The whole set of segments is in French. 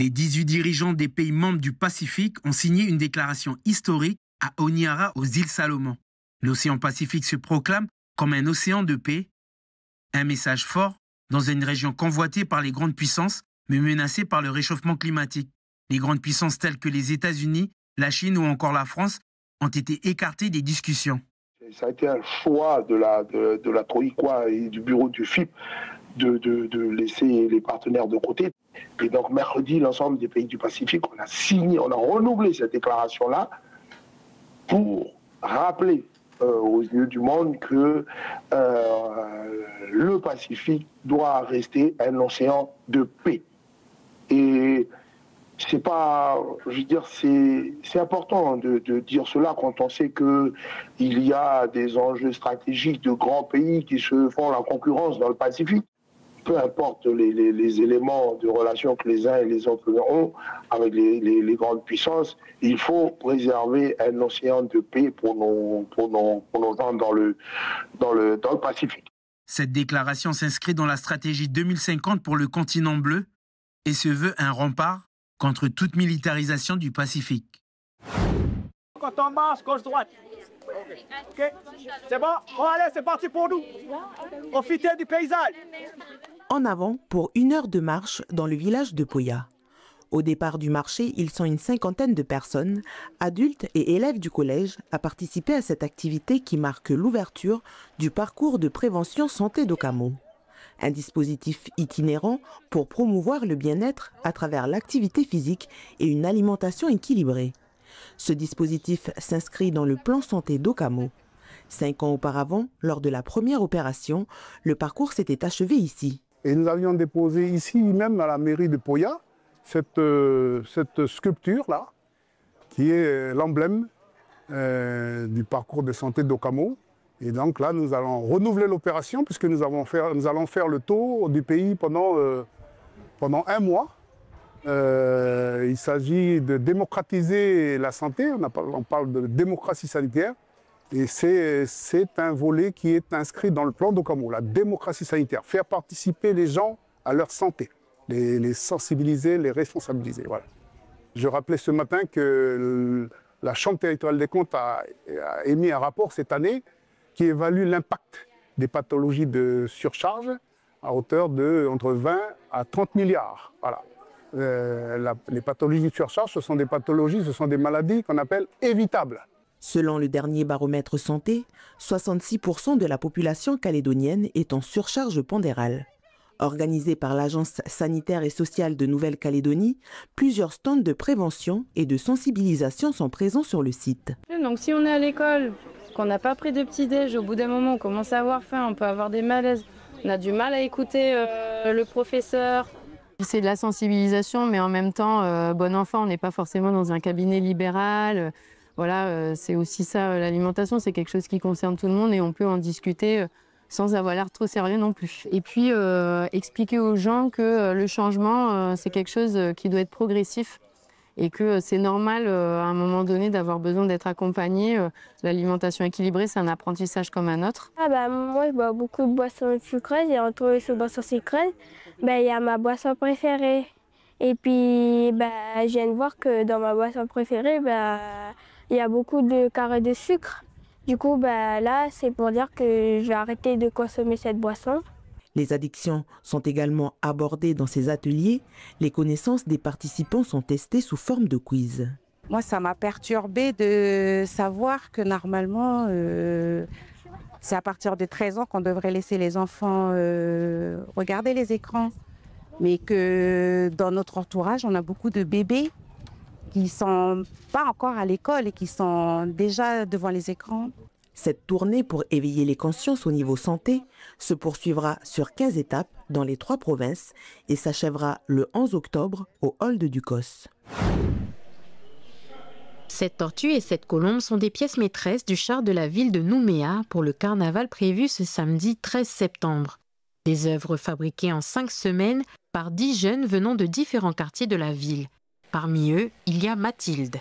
Les 18 dirigeants des pays membres du Pacifique ont signé une déclaration historique à Honiara, aux îles Salomon. L'océan Pacifique se proclame comme un océan de paix, un message fort dans une région convoitée par les grandes puissances, mais menacée par le réchauffement climatique. Les grandes puissances telles que les États-Unis, la Chine ou encore la France ont été écartées des discussions. Ça a été un choix de la Troïka et du bureau du FIP de laisser les partenaires de côté. Et donc mercredi, l'ensemble des pays du Pacifique, on a renouvelé cette déclaration-là pour rappeler aux yeux du monde que le Pacifique doit rester un océan de paix. Et c'est pas, je veux dire, c'est important de dire cela quand on sait qu'il y a des enjeux stratégiques de grands pays qui se font la concurrence dans le Pacifique. Peu importe les éléments de relation que les uns et les autres ont avec les grandes puissances, il faut préserver un océan de paix pour nos gens dans le Pacifique. Cette déclaration s'inscrit dans la stratégie 2050 pour le continent bleu et se veut un rempart contre toute militarisation du Pacifique. Quand on marche, gauche-droite. Ok, c'est bon? Bon, allez, c'est parti pour nous. Profitez du paysage. En avant pour 1 heure de marche dans le village de Poya. Au départ du marché, ils sont une cinquantaine de personnes, adultes et élèves du collège, à participer à cette activité qui marque l'ouverture du parcours de prévention santé d'Okamo. Un dispositif itinérant pour promouvoir le bien-être à travers l'activité physique et une alimentation équilibrée. Ce dispositif s'inscrit dans le plan santé d'Okamo. 5 ans auparavant, lors de la première opération, le parcours s'était achevé ici. Et nous avions déposé ici même à la mairie de Poya cette sculpture-là, qui est l'emblème du parcours de santé d'Okamo. Et donc là, nous allons renouveler l'opération puisque nous allons faire le tour du pays pendant 1 mois. Il s'agit de démocratiser la santé, on parle de démocratie sanitaire. Et c'est un volet qui est inscrit dans le plan d'Okamo, la démocratie sanitaire. Faire participer les gens à leur santé, les sensibiliser, les responsabiliser. Voilà. Je rappelais ce matin que la Chambre territoriale des comptes a émis un rapport cette année qui évalue l'impact des pathologies de surcharge à hauteur de entre 20 à 30 milliards. Voilà. Les pathologies de surcharge, ce sont des maladies qu'on appelle évitables. Selon le dernier baromètre santé, 66% de la population calédonienne est en surcharge pondérale. Organisé par l'Agence sanitaire et sociale de Nouvelle-Calédonie, plusieurs stands de prévention et de sensibilisation sont présents sur le site. Donc si on est à l'école, qu'on n'a pas pris de petit-déj, au bout d'un moment on commence à avoir faim, on peut avoir des malaises, on a du mal à écouter le professeur. C'est de la sensibilisation, mais en même temps, bon enfant, on n'est pas forcément dans un cabinet libéral. Voilà, c'est aussi ça, l'alimentation, c'est quelque chose qui concerne tout le monde et on peut en discuter sans avoir l'air trop sérieux non plus. Et puis, expliquer aux gens que le changement, c'est quelque chose qui doit être progressif et que c'est normal, à un moment donné, d'avoir besoin d'être accompagné. L'alimentation équilibrée, c'est un apprentissage comme un autre. Moi, je bois beaucoup de boissons sucrées et entre ces boissons sucrées, il y a ma boisson préférée. Et puis, je viens de voir que dans ma boisson préférée, il y a beaucoup de carrés de sucre. Du coup, là, c'est pour dire que je vais arrêter de consommer cette boisson. Les addictions sont également abordées dans ces ateliers. Les connaissances des participants sont testées sous forme de quiz. Moi, ça m'a perturbée de savoir que normalement, c'est à partir de 13 ans qu'on devrait laisser les enfants regarder les écrans. Mais que dans notre entourage, on a beaucoup de bébés qui ne sont pas encore à l'école et qui sont déjà devant les écrans. Cette tournée pour éveiller les consciences au niveau santé se poursuivra sur 15 étapes dans les 3 provinces et s'achèvera le 11 octobre au hall de Ducos. Cette tortue et cette colombe sont des pièces maîtresses du char de la ville de Nouméa pour le carnaval prévu ce samedi 13 septembre. Des œuvres fabriquées en 5 semaines par 10 jeunes venant de différents quartiers de la ville. Parmi eux, il y a Mathilde.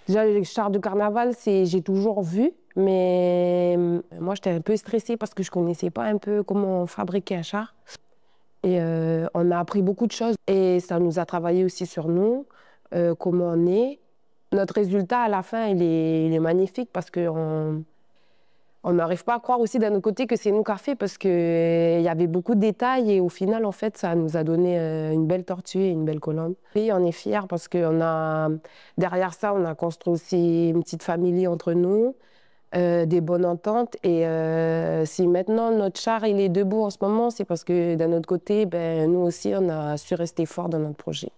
Déjà, les chars de carnaval, j'ai toujours vu, mais moi, j'étais un peu stressée parce que je ne connaissais pas un peu comment fabriquer un char. Et on a appris beaucoup de choses. Et ça nous a travaillé aussi sur nous, comment on est. Notre résultat, à la fin, il est magnifique parce qu'on n'arrive pas à croire aussi d'un autre côté que c'est nous qui avons fait parce qu'il y avait beaucoup de détails et au final, en fait, ça nous a donné une belle tortue et une belle colombe. Et on est fiers parce que derrière ça, on a construit aussi une petite famille entre nous, des bonnes ententes. Et si maintenant notre char il est debout en ce moment, c'est parce que d'un autre côté, nous aussi, on a su rester forts dans notre projet.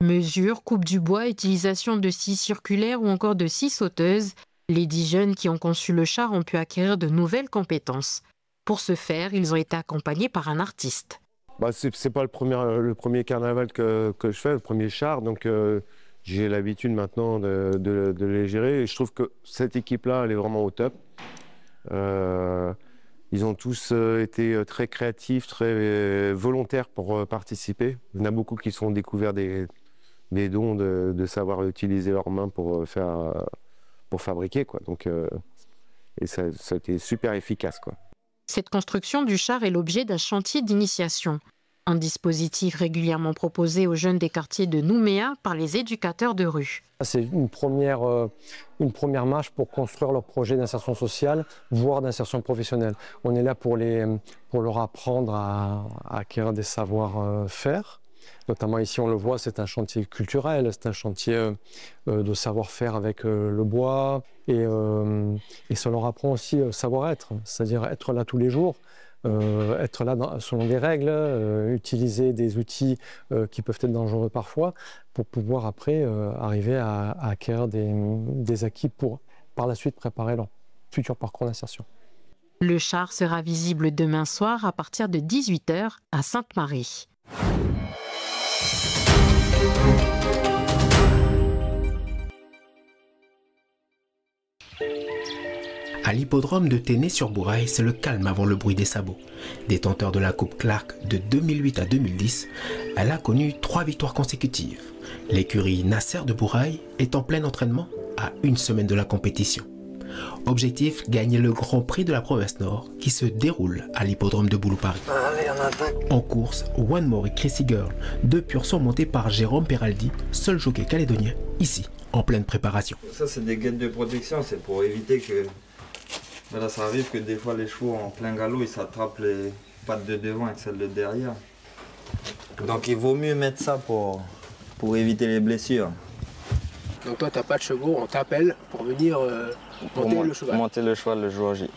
Mesures, coupe du bois, utilisation de scies circulaires ou encore de scies sauteuses, les 10 jeunes qui ont conçu le char ont pu acquérir de nouvelles compétences. Pour ce faire, ils ont été accompagnés par un artiste. C'est pas le premier carnaval que je fais, le premier char, donc j'ai l'habitude maintenant de les gérer. Et je trouve que cette équipe-là, elle est vraiment au top. Ils ont tous été très créatifs, très volontaires pour participer. Il y en a beaucoup qui se sont découverts des dons de savoir utiliser leurs mains pour fabriquer, quoi. Donc, et ça a été super efficace, quoi. Cette construction du char est l'objet d'un chantier d'initiation, un dispositif régulièrement proposé aux jeunes des quartiers de Nouméa par les éducateurs de rue. C'est une première marche pour construire leur projet d'insertion sociale, voire d'insertion professionnelle. On est là pour leur apprendre à acquérir des savoir-faire. Notamment ici, on le voit, c'est un chantier culturel, c'est un chantier de savoir-faire avec le bois. Et ça leur apprend aussi savoir-être, c'est-à-dire être là tous les jours, être là selon des règles, utiliser des outils qui peuvent être dangereux parfois, pour pouvoir après arriver à acquérir des acquis pour, par la suite, préparer leur futur parcours d'insertion. Le char sera visible demain soir à partir de 18 h à Sainte-Marie. À l'hippodrome de Tenay-sur-Bourail, c'est le calme avant le bruit des sabots. Détenteur de la Coupe Clark de 2008 à 2010, elle a connu 3 victoires consécutives. L'écurie Nasser de Bourail est en plein entraînement à 1 semaine de la compétition. Objectif, gagner le Grand Prix de la Province Nord qui se déroule à l'hippodrome de Boulou-Paris. En course, One More et Crazy Girl, 2 purs sont montés par Jérôme Peraldi, seul jockey calédonien, ici, en pleine préparation. Ça, c'est des gaines de protection, c'est pour éviter que... Voilà, ça arrive que des fois les chevaux en plein galop, ils s'attrapent les pattes de devant avec celles de derrière. Donc il vaut mieux mettre ça pour éviter les blessures. Donc toi, tu n'as pas de chevaux, on t'appelle pour venir monter le cheval. Monter le cheval le jour J.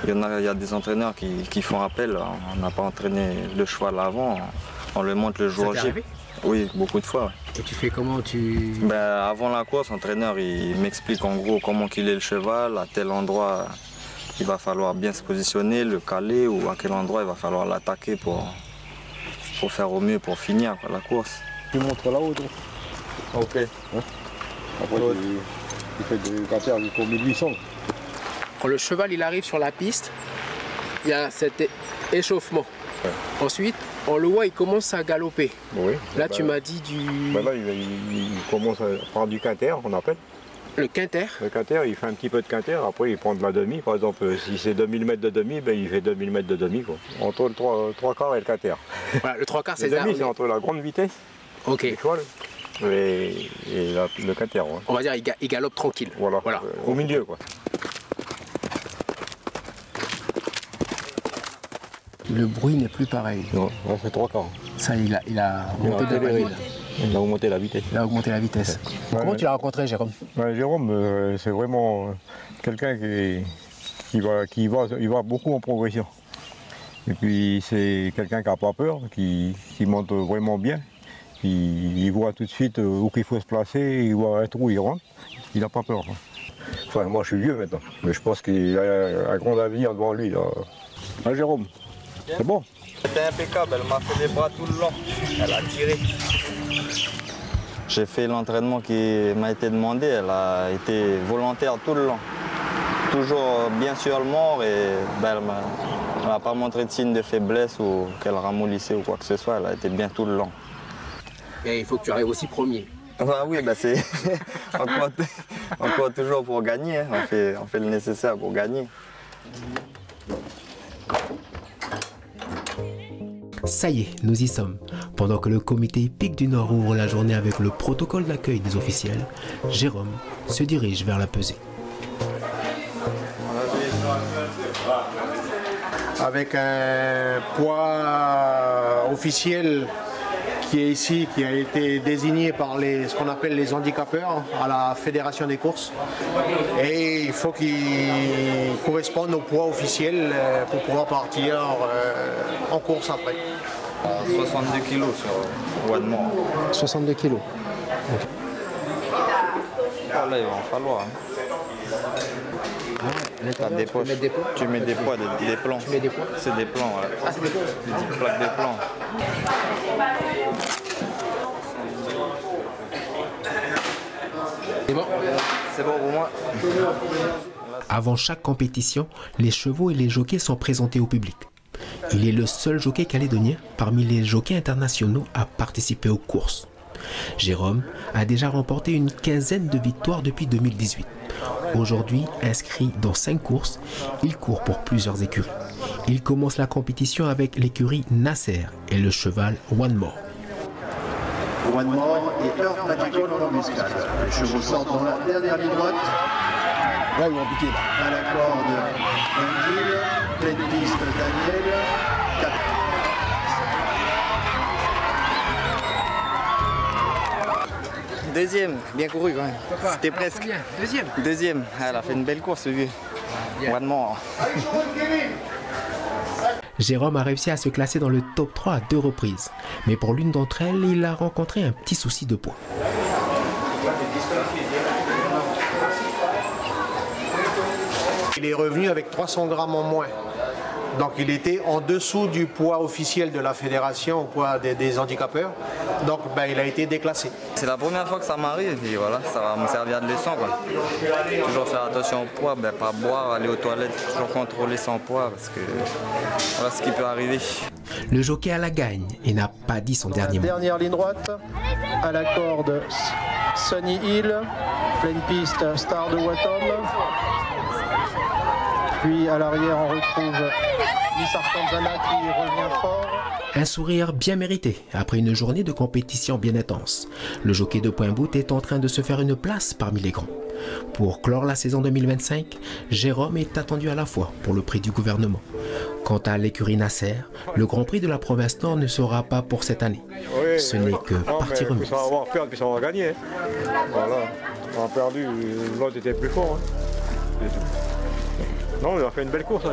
Il y a des entraîneurs qui font appel, on n'a pas entraîné le cheval avant, on le monte le jour J. Oui, beaucoup de fois. Et tu fais comment Avant la course, l'entraîneur il m'explique en gros comment qu'il est le cheval, à tel endroit il va falloir bien se positionner, le caler, ou à quel endroit il va falloir l'attaquer pour faire au mieux pour finir la course. Tu montres là-haut, toi. Ok. Hein? Après, tu fais des cratères jusqu'au 1800. Quand le cheval il arrive sur la piste, il y a cet échauffement. Ouais. Ensuite, on le voit, il commence à galoper. Oui. Là, tu m'as dit du... Là, il commence à prendre du quinter, on appelle. Le quinter? Le quinter, il fait un petit peu de quinter, après il prend de la demi. Par exemple, si c'est 2000 mètres de demi, il fait 2000 mètres de demi, quoi. Entre le 3 quarts et le quinter. Voilà, le 3 quarts, c'est le demi, c'est entre la grande vitesse, ok, le cheval, et le quinter. Ouais. On va dire, il galope tranquille. Voilà, au milieu, quoi. Le bruit n'est plus pareil. Non, c'est 3 quarts. Ça, il a augmenté la vitesse. Il a augmenté la vitesse. Ouais, comment tu l'as rencontré, Jérôme? Jérôme, c'est vraiment quelqu'un qui va beaucoup en progression. Et puis c'est quelqu'un qui n'a pas peur, qui monte vraiment bien. Il voit tout de suite où il faut se placer, il voit où il rentre. Il n'a pas peur. Enfin, moi je suis vieux maintenant, mais je pense qu'il a un grand avenir devant lui. Là. Hein, Jérôme? C'est bon? C'était impeccable, elle m'a fait les bras tout le long. Elle a tiré. J'ai fait l'entraînement qui m'a été demandé, elle a été volontaire tout le long. Toujours bien sur le mort et elle n'a pas montré de signe de faiblesse ou qu'elle ramollissait ou quoi que ce soit, elle a été bien tout le long. Et il faut que tu arrives aussi premier. Bah oui, c'est encore toujours pour gagner, hein. on fait le nécessaire pour gagner. Ça y est, nous y sommes. Pendant que le comité hippique du Nord ouvre la journée avec le protocole d'accueil des officiels, Jérôme se dirige vers la pesée. Avec un poids officiel qui est ici, qui a été désigné par ce qu'on appelle les handicapeurs à la Fédération des courses. Et il faut qu'il corresponde au poids officiel pour pouvoir partir en course après. 62 kilos sur One More. 62 kilos. Okay. Ah, là, il va en falloir. T'as des poches. Tu mets des poids, des plans. Tu mets des poids. C'est des plans, voilà. Ah, c'est des poids. Des petites plaques de plans. C'est bon. C'est bon pour moi. Avant chaque compétition, les chevaux et les jockeys sont présentés au public. Il est le seul jockey calédonien parmi les jockeys internationaux à participer aux courses. Jérôme a déjà remporté une quinzaine de victoires depuis 2018. Aujourd'hui, inscrit dans 5 courses, il court pour plusieurs écuries. Il commence la compétition avec l'écurie Nasser et le cheval One More. One More et Earth Magical en muscade. Les chevaux sortent dans la dernière ligne droite. Là, ils vont piquer là. À la corde, Angel, pleine piste, Daniel. Deuxième, bien couru quand même. C'était presque. Deuxième. Deuxième. Elle a fait une belle course, ce vieux. One More. Jérôme a réussi à se classer dans le top 3 à 2 reprises. Mais pour l'une d'entre elles, il a rencontré un petit souci de poids. Il est revenu avec 300 grammes en moins. Donc il était en dessous du poids officiel de la fédération, au poids des handicapeurs. Donc il a été déclassé. C'est la première fois que ça m'arrive et voilà, ça va me servir de leçon, quoi. Toujours faire attention au poids, pas boire, aller aux toilettes, toujours contrôler son poids parce que voilà ce qui peut arriver. Le jockey a la gagne et n'a pas dit son dernier mot. Dernière ligne droite, à la corde Sunny Hill, pleine piste Star de Watom. Puis à l'arrière on retrouve Miss Arkanzana qui revient fort. Un sourire bien mérité après une journée de compétition bien intense. Le jockey de Pointe-Boute est en train de se faire une place parmi les grands. Pour clore la saison 2025, Jérôme est attendu à la fois pour le prix du gouvernement. Quant à l'écurie Nasser, le Grand Prix de la province Nord ne sera pas pour cette année. Ce n'est que partie remise. Ça va avoir perdu, puis ça va gagner. Voilà, on a perdu, l'autre était plus fort. Non, il a fait une belle course.